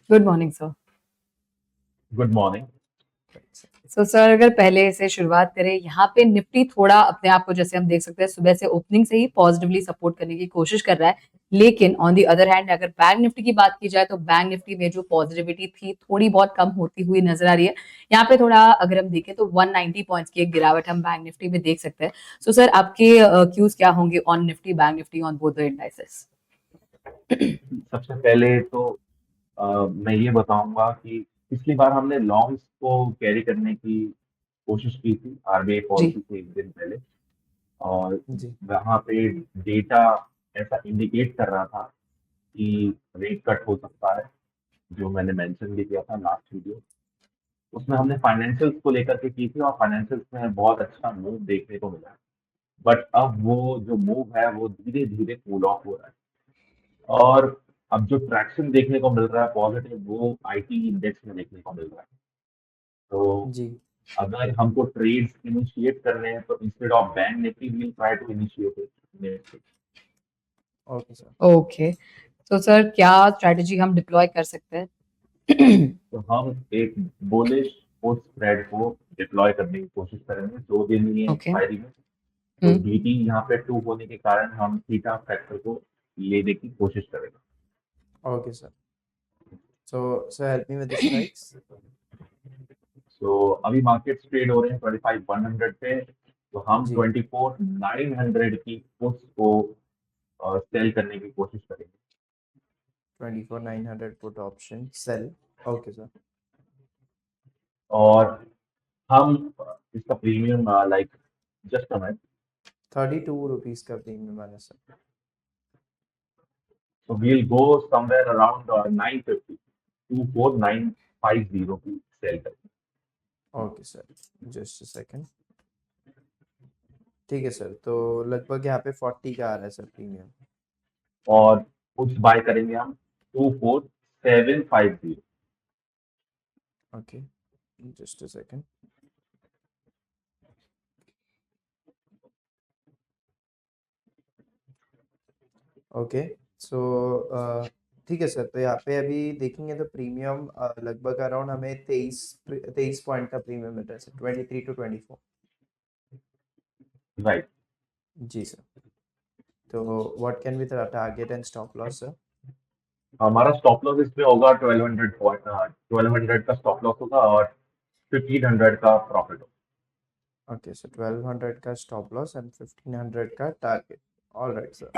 Good morning sir. Good morning. सो sir अगर पहले से शुरुआत करें, यहाँ पे निफ्टी थोड़ा अपने आप को जैसे हम देख सकते हैं सुबह से ओपनिंग से ही पॉजिटिवली सपोर्ट करने की कोशिश कर रहा है, लेकिन ऑन दी अदर हैंड अगर बैंक निफ्टी की बात की जाए तो बैंक निफ्टी में जो पॉजिटिविटी थी थोड़ी बहुत कम होती हुई नजर आ रही है। यहाँ पे थोड़ा अगर हम देखें तो 190 पॉइंट्स की एक गिरावट हम बैंक निफ्टी में देख सकते हैं। सो सर आपके क्यूज क्या होंगे on Nifty bank Nifty on both the indices? सबसे पहले तो मैं ये बताऊंगा कि पिछली बार हमने लॉन्ग्स को कैरी करने की कोशिश की थी आरबीआई जी। पॉलिसी से एक दिन पहले। और जी वहाँ पे डेटा ऐसा इंडिकेट कर रहा था कि रेट कट हो सकता है, जो मैंने मेंशन भी किया था लास्ट वीडियो। उसमें हमने फाइनेंशियल्स को लेकर के की थी और फाइनेंशियल्स में बहुत अच्छा मूव देखने को मिला। बट अब वो जो मूव है वो धीरे धीरे कूल ऑफ हो रहा है। और अब जो ट्रैक्शन देखने को मिल रहा है पॉजिटिव, वो आईटी इंडेक्स में देखने को मिल रहा है। तो जी अगर हमको ट्रेड्स इनिशिएट करने हैं तो instead of Bank Nifty we try to initiate it. Okay sir. Okay, तो सर क्या स्ट्रेटेजी हम डिप्लॉय कर सकते हैं? तो हम एक बुलिश पुट स्प्रेड को डिप्लॉय करने की कोशिश करेंगे 2 दिन ही है ओके। एक्सपायरी में। तो डीटी यहाँ पे 2 होने के कारण हम थीटा फैक्टर को लेने की कोशिश करेंगे। Okay sir. So help me with the strikes. सो अभी मार्केट ट्रेड हो रहे हैं 25,100 पे। तो हम जी 24,900 की पुट्स को सेल करने की कोशिश करेंगे। 24,900 put option sell. Okay sir. और हम इसका premium like just a minute. 32 rupees का प्रीमियम आना sir. So we'll go somewhere around 950, 24950 की सेल करेंगे। Okay sir, just a second. ठीक है सर, तो लगभग यहाँ पे 40 का आ रहा है सर प्रीमियम। और पुट्स बाय करेंगे हम 24750। Okay, just a second. Okay so ठीक है सर, तो यहाँ पे अभी देखेंगे तो प्रीमियम लगभग अराउंड हमें 23 पॉइंट का प्रीमियम मिल रहा है सर, 23 to 24। राइट। जी सर। तो what can be the target and stop loss sir? हमारा स्टॉप लॉस इसमें होगा 1200 पॉइंट, 1200 का स्टॉप लॉस होगा और 1500 का प्रॉफिट होगा। ओके सर, 1200 का स्टॉप लॉस एंड 1500 का टारगेट। ऑल राइट सर,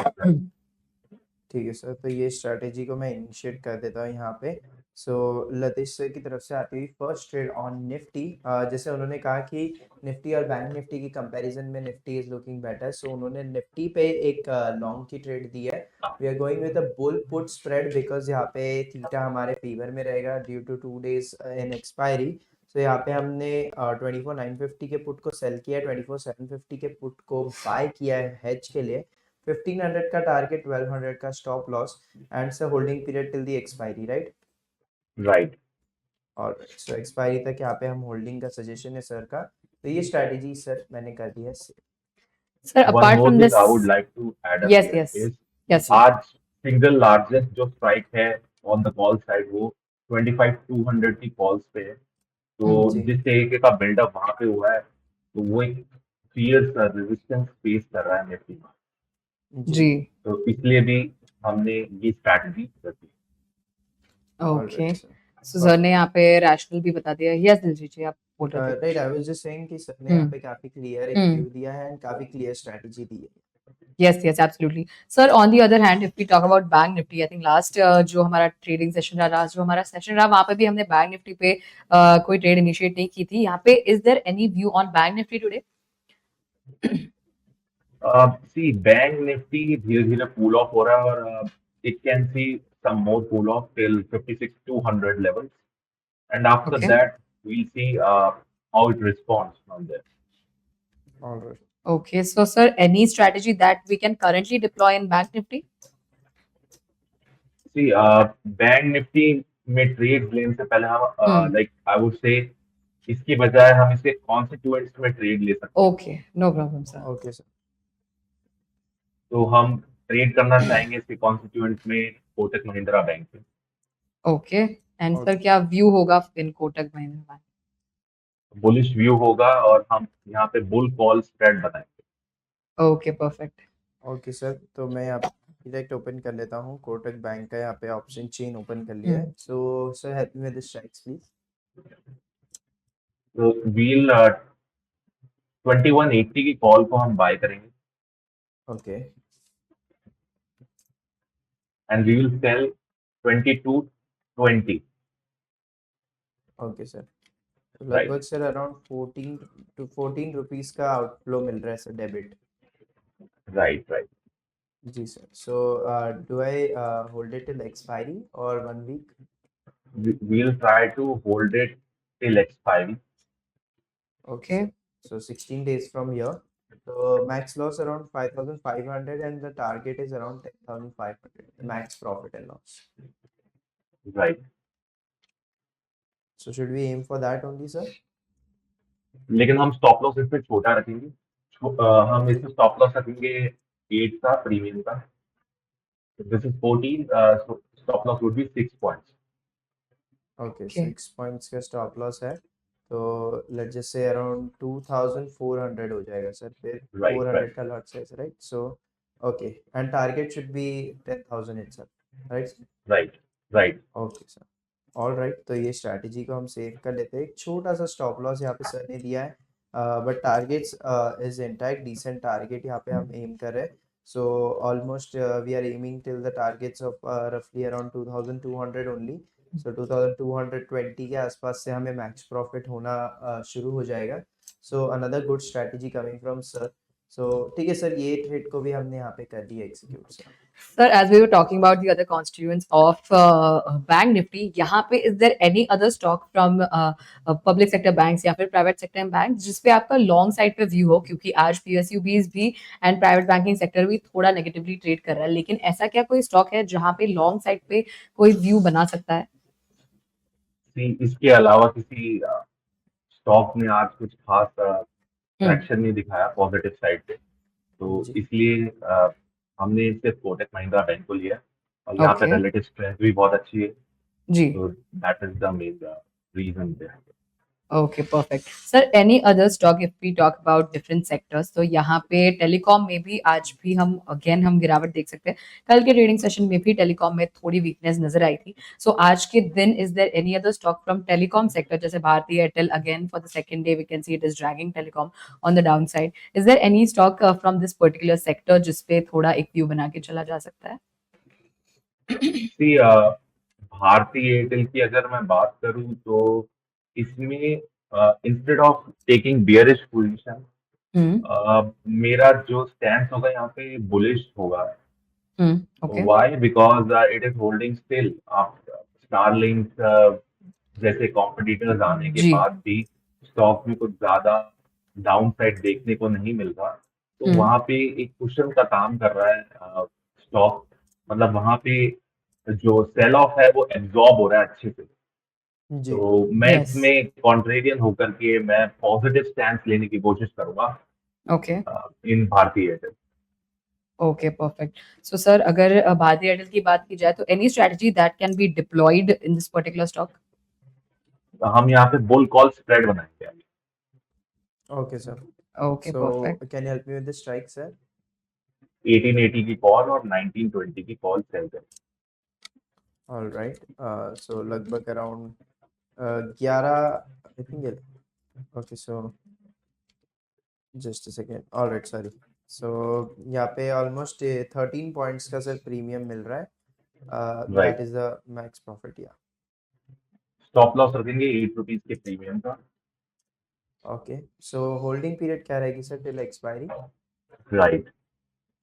ठीक है सर, तो ये स्ट्रैटेजी को मैं इनिशिएट कर देता हूँ यहाँ पे। सो लतीश सर की तरफ से आती हुई फर्स्ट ट्रेड ऑन निफ्टी। जैसे उन्होंने कहा कि निफ्टी और बैंक निफ्टी की कंपैरिजन में Nifty is looking better, so उन्होंने निफ्टी पे एक लॉन्ग की ट्रेड दी है। We are going with a bull put spread because यहाँ पे थीटा हमारे फेवर में रहेगा due to 2 days in expiry. तो यहाँ पे हमने 24,950 के पुट को सेल किया है, 24,750 के पुट को बाय किया है हेज के लिए। 1500 का टारगेट, 1200 का stop loss and sir holding period till the expiry, right? Right. और सो एक्सपायरी तक यहाँ पे हम होल्डिंग का सजेशन है सर का। तो ये स्ट्रैटेजी सर मैंने कर दी है। Sir one apart more from thing this, I would like to add up yes yes here is yes sir. आज सिंगल लार्जेस्ट जो स्ट्राइक है ऑन द कॉल साइड वो 25,200 की कॉल्स पे है। तो जी जिस तरीके का बिल्डअप वहां पे हुआ है, तो वो एक फियर्स रेजिस्टेंस फेस कर रहा है निफ्टी में। जी। जी। तो इसलिए भी हमने ये स्ट्रैटेजी रखी। All okay, right sir. So sir ने यहाँ पे रैशनल भी बता दिया। यस दिलजीत जी, आप बोल रहे थे राइट, कुछ? आई वाज जस्ट सेइंग कि सर ने यहाँ हम्म पे काफी क्लियर एक हम्म व्यू दिया है एंड काफी क्लियर स्ट्रैटेजी दी है। Yes, yes, absolutely. Sir, on the other hand, if we talk about Bank Nifty, I think last जो हमारा ट्रेडिंग सेशन रहा, लास्ट जो हमारा सेशन रहा, वहां पे भी हमने बैंक निफ्टी पे कोई ट्रेड इनिशिएट नहीं की थी। यहाँ पे is there any view on Bank Nifty today? See Bank Nifty धीरे धीरे कूल ऑफ हो रहा है और it can see some more cool off till 56,200 levels, and after Okay. that we'll see how it responds from there. All right. Okay, so sir, any strategy that we can currently deploy in Bank Nifty? See, bank Nifty में trade लेने से पहले हम like I would से इसकी बजाय हम इसे कॉन्स्टिट्यूएंट्स में ट्रेड ले सकते हैं। Okay, no problem, sir. Okay sir. तो हम ट्रेड करना चाहेंगे इसके कॉन्स्टिट्यूएंट्स में कोटक महिंद्रा बैंक पे। Okay. एंड सर ओके क्या व्यू होगा in Kotak Mahindra bank? Bullish view होगा और हम यहाँ पे बुल कॉल स्प्रेड बनाएंगे। Okay perfect. ओके सर, तो मैं यहाँ डायरेक्ट ओपन कर लेता हूँ। कोटक बैंक का यहाँ पे ऑप्शन चेन ओपन कर लिया है। So sir help me with the strikes please. तो व्हील 2180 की कॉल को हम बाय करेंगे okay and we will sell 2220। Okay sir, तो राइट लगभग सर अराउंड 14 रुपीस का आउटफ्लो मिल रहा है सर, डेबिट। Right right. जी sir, so do I hold it till expiry और 1 week? We'll try to hold it till expiry. Okay, Okay. so 16 days from here. So max loss around 5,500 and the target is around 10,500, max profit and loss. Right. So should we aim for that only, sir? लेकिन हम stop loss इसमें छोटा रखेंगे। हम इसमें stop loss रखेंगे 8 का premium का। This is 14, so stop loss would be 6 points. Okay, Okay. 6 points का stop loss है, तो let's just say around 2,400 हो जाएगा सर, फिर Right, 400 right, का lot size, right? So okay, and target should be 10,000 itself, right? right, right. Okay sir, all right, तो ये strategy को हम सेव कर लेते हैं। एक छोटा सा स्टॉप लॉस यहाँ पे सर ने दिया है, but targets is intact, decent target यहाँ पे हम एम कर रहे हैं। So almost we are aiming till the targets of रफली अराउंड 2,200 ओनली। सो 2,220 के आसपास से हमें मैक्स प्रॉफिट होना शुरू हो जाएगा। So another good strategy coming from sir. So ठीक है सर, ये ट्रेड को भी हमने यहाँ पे कर दिया execute sir. Sir, as we were talking about the other constituents of Bank Nifty, यहाँ पे is there any other stock from public sector banks या फिर private sector banks जिसपे आपका long side पे view हो, क्योंकि आज PSUBs भी and private banking sector भी थोड़ा negatively trade कर रहा है, लेकिन ऐसा क्या कोई stock है जहाँ पे long side पे कोई view बना सकता है? इसके अलावा किसी स्टॉक में आज कुछ खास ट्रैक्शन नहीं दिखाया पॉजिटिव साइड पे, तो जी इसलिए हमने सिर्फ कोटक महिंद्रा बैंक को लिया और यहाँ पे Okay. रिलेटिव स्ट्रेंथ भी बहुत अच्छी है, जी। तो that is the main reason behind it. Okay perfect sir, any other stock if we talk about different sectors, तो यहाँ पे टेलीकॉम में भी आज भी हम गिरावट देख सकते हैं। कल के ट्रेडिंग सेशन में भी टेलीकॉम में थोड़ी वीकनेस नजर आई थी। सो आज के दिन is there any other stock from telecom sector, जैसे Bharti Airtel again for the second day we can see it is dragging telecom on the down side. Is there any stock from this particular sector जिसपे थोड़ा एक view बना के चला जा सकता है? सी भारती एयरटेल की अगर मैं बात करूं तो इसमें instead of taking bearish position, मेरा जो स्टैंड होगा यहाँ पे बुलिश होगा। Okay. Why? Because it is holding still. आप स्टारलिंक जैसे कॉम्पिटिटर्स आने के जी। बाद भी स्टॉक में कुछ ज्यादा डाउन साइड देखने को नहीं मिल रहा, तो वहां पे एक कुशन का काम कर रहा है स्टॉक। मतलब वहां पे जो सेल ऑफ है वो एब्जॉर्ब हो रहा है अच्छे से, जी तो मैं यस। इसमें कॉन्ट्रेरियन होकर के मैं पॉजिटिव स्टैंड लेने की कोशिश करूंगा okay. In Bharti Airtel. Okay perfect. So sir, अगर भारती एयरटेल की बात की जाए तो any strategy that can be deployed in this particular stock? हम यहाँ पे बुल कॉल स्प्रेड बनाएंगे अभी। Okay sir, okay so perfect. Can you help me with the strike sir? 1880 की कॉल और 1920 की कॉल सेल करें। ऑल राइट, सो लगभग around 11 I think. Okay so just a second, all right sorry. So यहाँ पे almost 13 points का sir premium मिल रहा है, that right. Is the max profit या। स्टॉप लॉस रखेंगे 8 रुपीज के प्रीमियम का। ओके, सो होल्डिंग पीरियड क्या रहेगी sir till expiry? Right.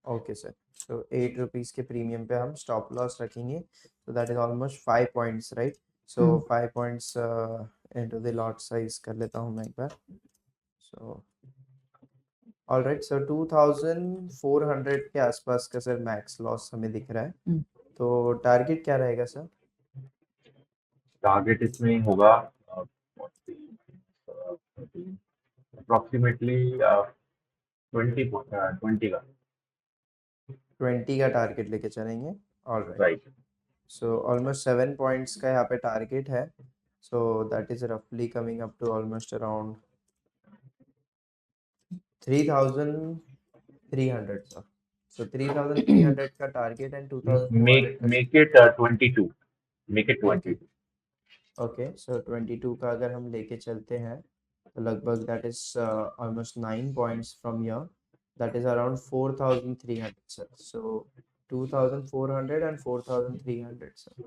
Okay sir, तो 8 रुपीज़ के प्रीमियम पे हम स्टॉप लॉस रखेंगे, तो that is almost 5 points right. So 5 points into the lot size कर लेता हूँ मैं एक बार। सो ऑल राइट, सो 2,400 के आसपास का सर मैक्स लॉस हमें दिख रहा है, तो टारगेट क्या रहेगा सर? टारगेट इसमें होगा अप्रोक्सीमेटली 20 का। 20 का टारगेट लेके चलेंगे, all right. Right. So almost 7 points का यहाँ पे टारगेट है, सो दैट इज रफली coming up to almost around 3,300 sir. So 3,300 का टारगेट एंड 2,400 का make it 22, make it 22। Okay, so 22 का अगर हम लेके चलते हैं तो लगभग that is almost 9 points from here, that is around 4,300 sir. So 2,400 and 4,300 sir.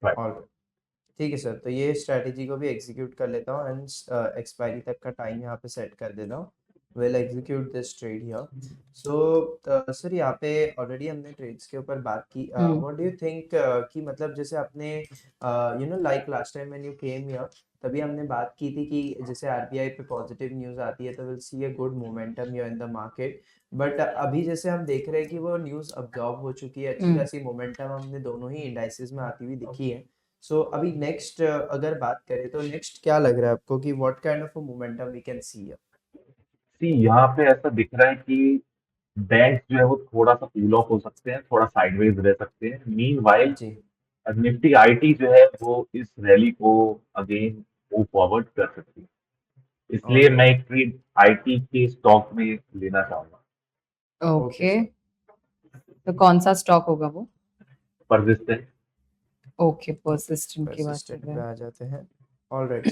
Right. All ठीक है सर, तो ये स्ट्रैटेजी को भी एग्जीक्यूट कर लेता हूँ एंड एक्सपायरी तक का टाइम यहाँ पे सेट कर देता हूँ। Will execute this trade here. So sir यहाँ पे ऑलरेडी हमने ट्रेड्स के ऊपर बात की। व्हाट डू यू थिंक कि मतलब जैसे आपने you know like last time when you came here, तभी हमने बात की थी कि जैसे आरबीआई पे पॉजिटिव न्यूज़ आती है तो will see a good momentum here in the market. But अभी जैसे हम देख रहे हैं कि वो न्यूज़ अब्जॉर्ब हो चुकी है, अच्छी खासी मोमेंटम हमने दोनों ही इंडाइसेस में आती हुई दिखी है। सो अभी नेक्स्ट अगर बात करें तो नेक्स्ट क्या लग रहा है आपको कि what kind of a momentum we can see? See यहाँ पे ऐसा दिख रहा है कि बैंक जो है वो थोड़ा सा कूल ऑफ हो सकते हैं, थोड़ा साइडवेज रह सकते हैं। Meanwhile ji. निफ्टी आईटी जो है वो इस रैली को अगेन मूव फॉरवर्ड कर सकती है, इसलिए मैं ऑलराइट। एक ट्रेड आईटी के स्टॉक में लेना चाहूंगा। Okay okay, sir. तो कौन सा स्टॉक होगा वो? परसिस्टेंट। ओके, परसिस्टेंट की बात कर परसिस्टेंट रहे पे हैं। आ जाते हैं। Alright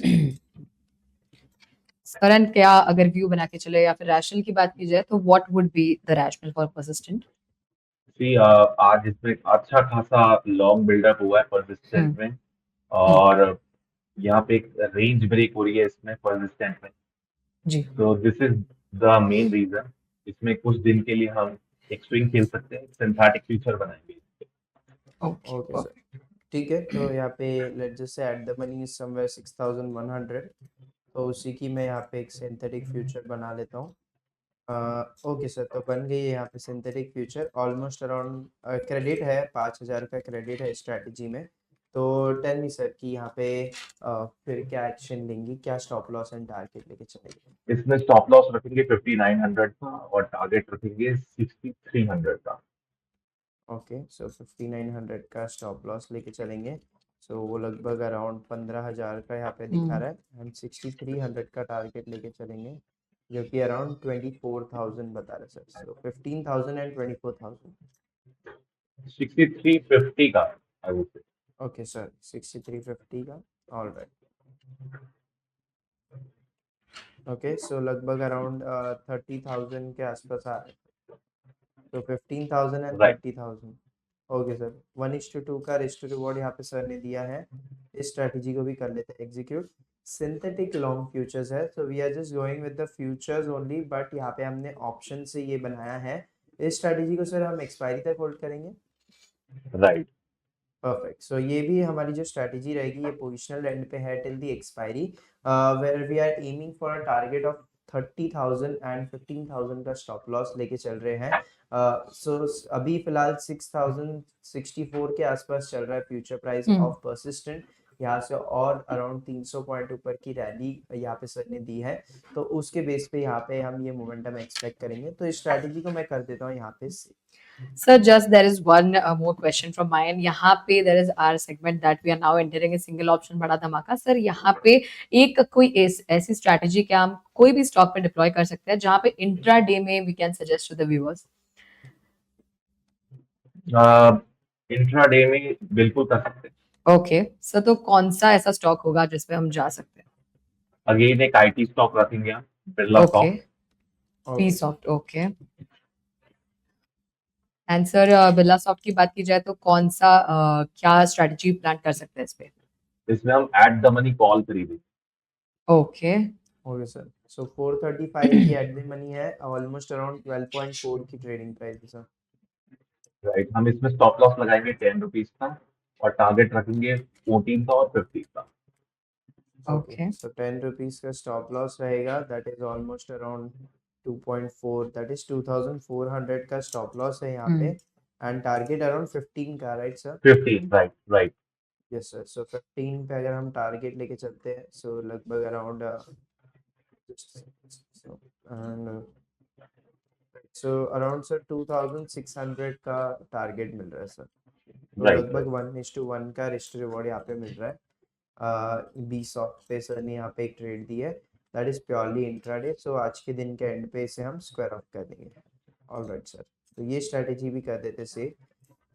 sir. करंट क्या अगर व्यू बना के चले या फिर रैशनल की बात की जाए तो what would be the rational for Persistent? See आज इसमें अच्छा खासा लॉन्ग बिल्डअप हुआ है परसिस्टेंट हम्म में, हम्म और यहाँ पे एक रेंज ब्रेक हो रही है इसमें परसिस्टेंट में। जी। तो this is the main reason. इसमें कुछ दिन के लिए हम एक स्विंग खेल सकते हैं, सिंथेटिक फ्यूचर बनाएंगे। ओके ओके सर, ठीक है। तो यहाँ पे let's just say at the money is somewhere 6,100, तो उसी की मैं यहाँ पे एक सिंथेटिक फ्यूचर बना लेता हूँ। ओके सर, तो बन गई है यहाँ पे synthetic future. Almost around credit है, 5,000 का क्रेडिट है स्ट्रैटेजी में। तो टेल मी सर कि यहाँ पे फिर क्या एक्शन लेंगी, क्या स्टॉप लॉस एंड टारगेट लेके चलेंगे? इसमें स्टॉप लॉस रखेंगे 5900 का और टारगेट रखेंगे 6300 का। ओके, सो 5,900 का स्टॉप लॉस लेके चलेंगे। सो वो लगभग अराउंड 15,000 का यहाँ पे दिखा रहा है एंड 6,300 का टारगेट लेके चलेंगे, जो कि अराउंड 24,000 बता रहा है सर। So 15,000 and 24,000। 6350 का आई वुड से। ओके सर, 6,350 का। All right. ओके, सो लगभग अराउंड 30,000 के आसपास आ रहा है। तो 15,000 एंड राइट। 30,000। ओके सर, 1:2 का रिस्क टू रिवॉर्ड यहाँ पे सर ने दिया है। इस स्ट्रेटजी को भी कर लेते हैं एग्जीक्यूट। सिंथेटिक लॉन्ग फ्यूचर्स है, so we are just going with the futures only, but यहाँ पे हमने ऑप्शन से ये बनाया है। इस स्ट्रेटजी को सर हम एक्सपायरी तक होल्ड करेंगे। राइट। परफेक्ट, सो ये भी हमारी जो स्ट्रेटजी रहेगी ये पोजिशनल एंड पे है till the expiry, where we are aiming for a target of 30,000 and 15,000 का स्टॉप लॉस लेके चल रहे हैं। सो अभी फिलहाल 6,064 के आसपास चल रहा है फ्यूचर प्राइस ऑफ परसिस्टेंट। यहाँ से और अराउंड 300 पॉइंट ऊपर की रैली यहाँ पे सर ने दी है, तो उसके बेस पे यहाँ पे हम ये मोमेंटम एक्सपेक्ट करेंगे। तो इस स्ट्रेटजी को मैं कर देता हूँ यहाँ पे। Sir, just there is one more question from my end. यहाँ पे there is our segment that we are now entering a single option बड़ा धमाका। सर यहाँ पे एक कोई ऐसी स्ट्रैटेजी क्या हम कोई भी स्टॉक पे डिप्लॉय कर सकते हैं जहाँ पे इंट्रा डे में we can suggest to the viewers? Intraday में बिल्कुल कर सकते हैं। ओके सर, तो कौन सा ऐसा स्टॉक होगा जिसपे हम जा सकते हैं? अगेन एक आईटी स्टॉक रखेंगे हम, Birla okay, soft. P soft. Okay, and sir Birla soft की बात की जाए तो कौन सा क्या स्ट्रैटेजी प्लान कर सकते हैं इस पे? इसमें हम एट द मनी कॉल खरीदेंगे। ओके ओके सर, सो 435 की एट द मनी है, ऑलमोस्ट अराउंड 12.4 की ट्रेडिंग प्राइस है सर। राइट, हम इसमें स्टॉप लॉस लगाएंगे 10 रुपीज का और टारगेट रखेंगे 14 का और 15 का। ओके, ओके सो 10 रुपीज का स्टॉप लॉस रहेगा, that is almost around 2.4, that is 2,400 का स्टॉप लॉस है यहाँ पे एंड टारगेट अराउंड 15 का, right sir? 15, right right. Yes sir, so 15 पे अगर हम टारगेट लेके चलते हैं सो लगभग अराउंड सो अराउंड सर 2,600 का टारगेट मिल रहा है सर। तो राइट लगभग 1:1 का रिस्क रिवॉर्ड यहाँ पे मिल रहा है। बी सॉफ्ट पे सर ने यहाँ पे एक ट्रेड दी है, दैट इज प्योरली इंट्राडे। सो आज के दिन के एंड पे इसे हम स्क्वायर ऑफ कर देंगे। ऑलराइट सर, तो ये स्ट्रेटेजी भी कर देते सेफ।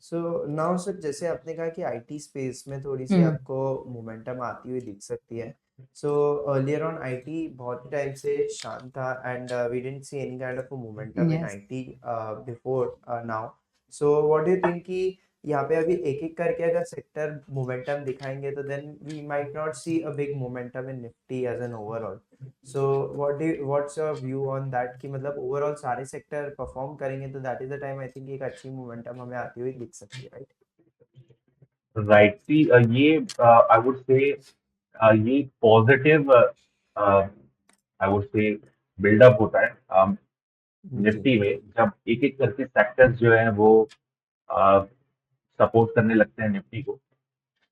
सो नाउ सर, जैसे आपने कहा कि आईटी स्पेस में थोड़ी सी हम्म आपको मोमेंटम आती हुई दिख सकती है। सो अर्लियर ऑन आईटी बहुत टाइम से शांत था, and we didn't see any kind of momentum in yes IT before now. So what do you think कि यहाँ पे अभी एक एक करके अगर सेक्टर मोमेंटम दिखाएंगे तो then we might not see a big momentum in Nifty as an overall. So what's your view on that कि मतलब ओवरऑल सारे सेक्टर परफॉर्म करेंगे तो that is the time I think एक अच्छी मोमेंटम हमें आती हुई दिख सकती है, राइट? राइट सी ये आई वुड से ये positive I would say buildup होता है जी निफ्टी में, जब एक एक करके सेक्टर्स जो है वो सपोर्ट करने लगते हैं निफ्टी को।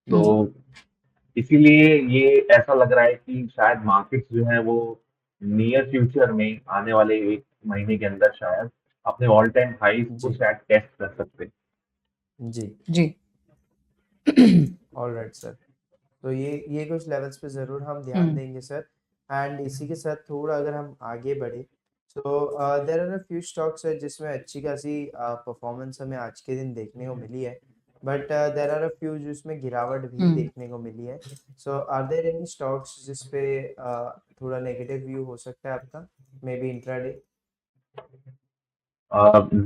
तो इसीलिए ये ऐसा लग रहा है कि शायद मार्केट्स जो है वो नियर फ्यूचर में आने वाले 1 महीने के अंदर शायद अपने ऑल टाइम हाईज को जी शायद टेस्ट कर सकते हैं। जी। जी ऑलराइट सर, तो ये कुछ लेवल्स पे ज़रूर हम ध्यान हम्म देंगे सर। एंड इसी के साथ थोड़ा अगर हम आगे बढ़े, तो there are a few stocks है जिसमें अच्छी खासी परफॉर्मेंस हमें आज के दिन देखने को मिली है, but there are a few जिसमें गिरावट भी हम्म देखने को मिली है। So are there any stocks जिस पे थोड़ा नेगेटिव व्यू हो सकता है आपका, maybe intraday?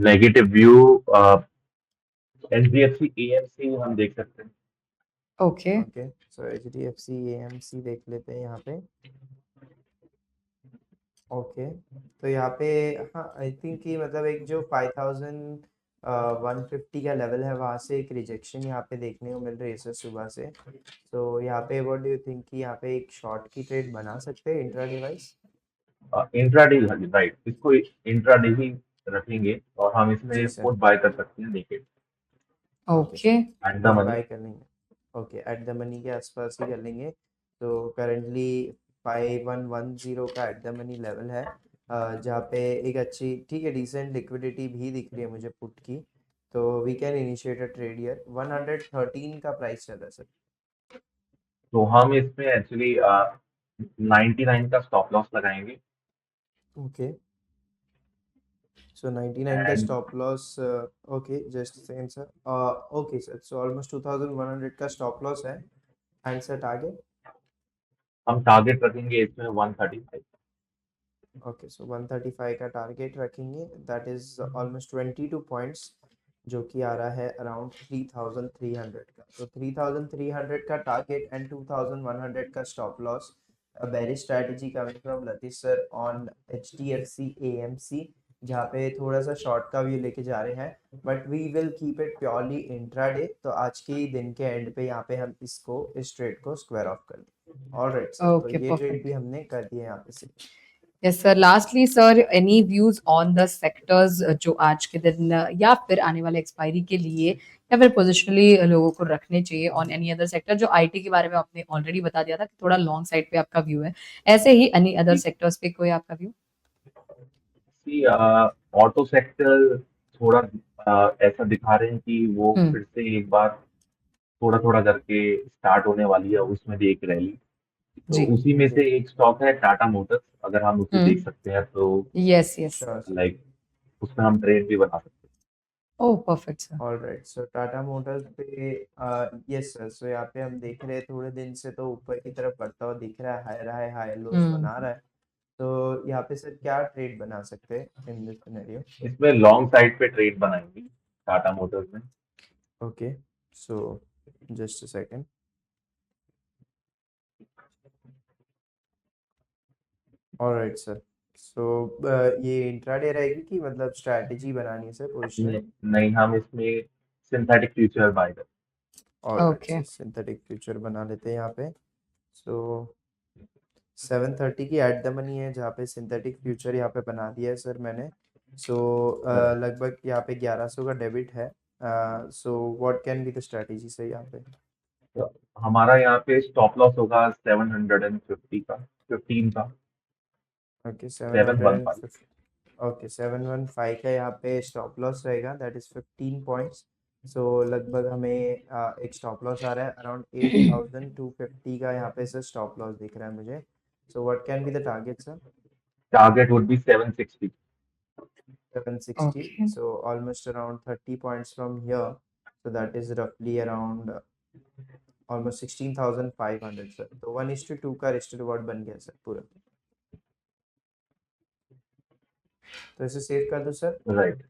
Negative view HDFC AMC हम देख सकते हैं। Okay okay, so HDFC AMC देख लेते हैं यहाँ पे। ओके, तो यहाँ पे हाँ आई थिंक कि मतलब एक जो 5150 का लेवल है वहाँ से एक रिजेक्शन यहाँ पे देखने को मिल रही है सर सुबह से। तो यहाँ पे व्हाट डू यू थिंक कि यहाँ पे एक शॉर्ट की ट्रेड बना सकते हैं इंट्रा डिवाइस? इंट्राडे, राइट, इसको इंट्राडे ही रखेंगे और हम जी इसमें सर। पुट बाय कर सकते हैं naked okay, okay at the put money. बाय कर लेंगे। ओके, एट द मनी के आसपास ही कर लेंगे। तो करेंटली 5110 का एट द मनी लेवल है, जहाँ पे एक अच्छी ठीक है डिसेंट लिक्विडिटी भी दिख रही है मुझे पुट की। तो we can initiate a trade here. 113 का प्राइस चल रहा है सर। तो हम इसमें एक्चुअली 99 का स्टॉप लॉस लगाएंगे। ओके, सो 99 का and stop loss. Okay, just same sir. Okay sir, so almost 2100 का स्टॉप लॉस है। And sir target? हम टारगेट रखेंगे इसमें 135। ओके, सो 135 का टारगेट रखेंगे, दैट इज ऑलमोस्ट 22 पॉइंट्स, जो कि आ रहा है अराउंड 3300 का। तो 3300 का टारगेट एंड 2100 का stop loss. A bearish strategy coming from Latish sir on HDFC AMC, जहाँ पे थोड़ा सा शॉर्ट का व्यू लेके जा रहे हैं, but we will keep it purely intraday. तो आज के ही दिन के एंड पे यहाँ पे हम इस ट्रेड को स्क्वायर ऑफ कर देंगे। ऑलराइट सर, तो ओके ये ट्रेड भी परफेक्ट हमने कर दिया यहाँ पे से। Yes sir lastly sir any views on the sectors जो आज के दिन या फिर आने वाले एक्सपायरी के लिए या फिर पोजिशनली लोगों को रखने चाहिए ऑन एनी अदर सेक्टर? जो आईटी के बारे में आपने ऑलरेडी बता दिया था कि थोड़ा लॉन्ग साइड पे आपका व्यू है, ऐसे ही एनी अदर सेक्टर्स पे कोई आपका व्यू? सी ऑटो सेक्टर थोड़ा ऐसा दिखा रहे हैं कि वो हम्म फिर से एक बार थोड़ा थोड़ा करके स्टार्ट होने वाली है, उसमें भी एक रैली। तो जी उसी में जी। से एक स्टॉक है टाटा मोटर्स, अगर हम उसे देख हम्म सकते हैं तो yes yes sure sir. Like उसमें हम ट्रेड भी बना सकते ओह परफेक्ट सर ऑलराइट, सो टाटा मोटर्स पे यस सर, सो यहाँ पे हम देख रहे हैं थोड़े दिन से तो ऊपर की तरफ बढ़ता हुआ दिख रहा है, हाई लोज हम्म बना रहा है। तो यहाँ पे सर क्या ट्रेड बना सकते हैं इन दिस सिनेरियो? हैं। इसमें लॉन्ग साइड पे ट्रेड बनाएंगे टाटा मोटर्स में। Okay, so just a second. Alright sir, so ये इंट्राडे रहेगी कि मतलब स्ट्रैटेजी बनानी है सर पोजिशनल? नहीं, हम इसमें सिंथेटिक फ्यूचर बाय कर। Alright okay sir, synthetic future बना लेते हैं यहाँ पे। सो 730 की एट द मनी है, जहाँ पे सिंथेटिक फ्यूचर यहाँ पे बना दिया है सर मैंने। सो लगभग यहाँ पे 1100 का डेबिट है। So what can be the strategy sir यहाँ पे? तो हमारा यहाँ पे स्टॉप लॉस होगा 750 का, 15 का, ओके, 715। 750। ओके, 715 का यहाँ पे स्टॉप लॉस रहेगा, दैट इज 15 पॉइंट्स। सो लगभग हमें एक स्टॉप लॉस आ रहा है अराउंड 8250 का यहाँ पे सर स्टॉप लॉस दिख रहा है मुझे. So what can be the target sir? Target would be 760. 760. Okay. So almost around 30 points from here. So that is roughly around almost 16,500 sir. तो 1:2 का रिस्ट रिवॉर्ड बन गया सर पूरा. तो इसे सेव कर दो sir. Right.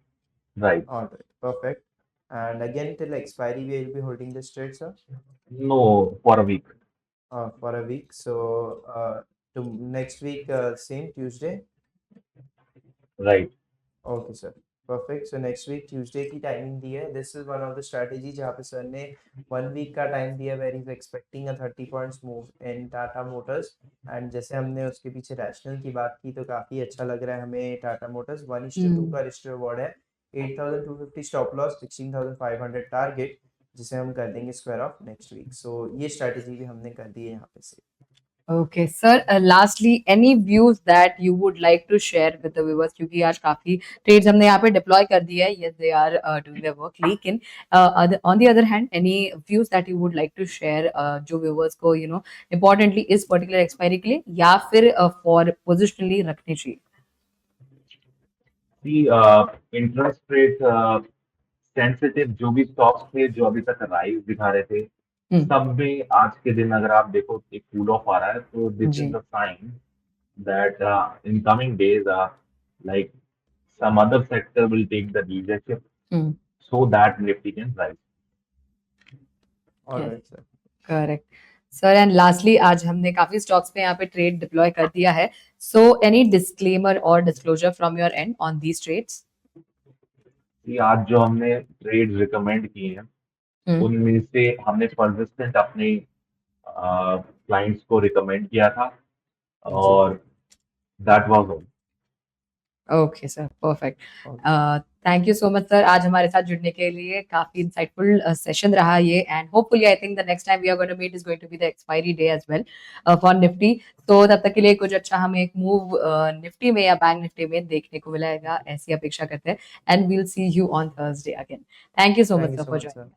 Right. All right, perfect. And again till expiry we will be holding this trade sir. No, for a week. For a week. So to next week same Tuesday. Right. Okay sir, perfect. So next week Tuesday की timing दी है. This is one of the strategy जहाँ पे sir ने 1 week का time दिया where is expecting a 30 points move in Tata Motors. And जैसे हमने उसके पीछे रैशनल की बात की तो काफ़ी अच्छा लग रहा है हमें टाटा मोटर्स. 1:2 का रिस्ट रिवॉर्ड है. 8,250 स्टॉप लॉस, 16,500 टारगेट, जिसे हम कर देंगे स्क्वायर ऑफ नेक्स्ट वीक. सो ये स्ट्रेटजी भी हमने कर दी है यहाँ पे से. Okay, sir. Lastly, any views that you would like to share with the viewers? क्योंकि आज काफी ट्रेड्स हमने यहाँ पे डिप्लॉय कर दिया है. Yes, they are doing their work. लेकिन on the other hand, any views that you would like to share जो viewers को importantly इस particular expiry के लिए या फिर for positionally रखनी चाहिए? See, interest rate sensitive जो भी stocks थे जो अभी तक राइज दिखा रहे थे, सब में आज के दिन अगर आप देखो एक कूल ऑफ आ रहा है, तो दिस जी. Is the sign that in coming days like some other sector will take the leadership so that Nifty can rise. All right sir. Correct sir. And lastly आज हमने काफी स्टॉक्स पे यहाँ पे ट्रेड डिप्लॉय कर दिया है. सो एनी डिस्क्लेमर और disclosure from your end on these trades? आज जो हमने ट्रेड रिकमेंड किए हैं उनमें से हमने परसिस्टेंट अपने क्लाइंट्स को रिकमेंड किया था और that was all. Okay sir, perfect. Thank you so much sir आज हमारे साथ जुड़ने के लिए. काफी इंसाइटफुल सेशन रहा ये. And hopefully I think the next time we are going to meet is going to be the expiry day as well for Nifty. तो तब तक के लिए कुछ अच्छा हमें एक मूव निफ्टी में या बैंक निफ्टी में देखने को मिलेगा, ऐसी अपेक्षा करते हैं. And we'll see you on Thursday again. Thank you so much sir for joining.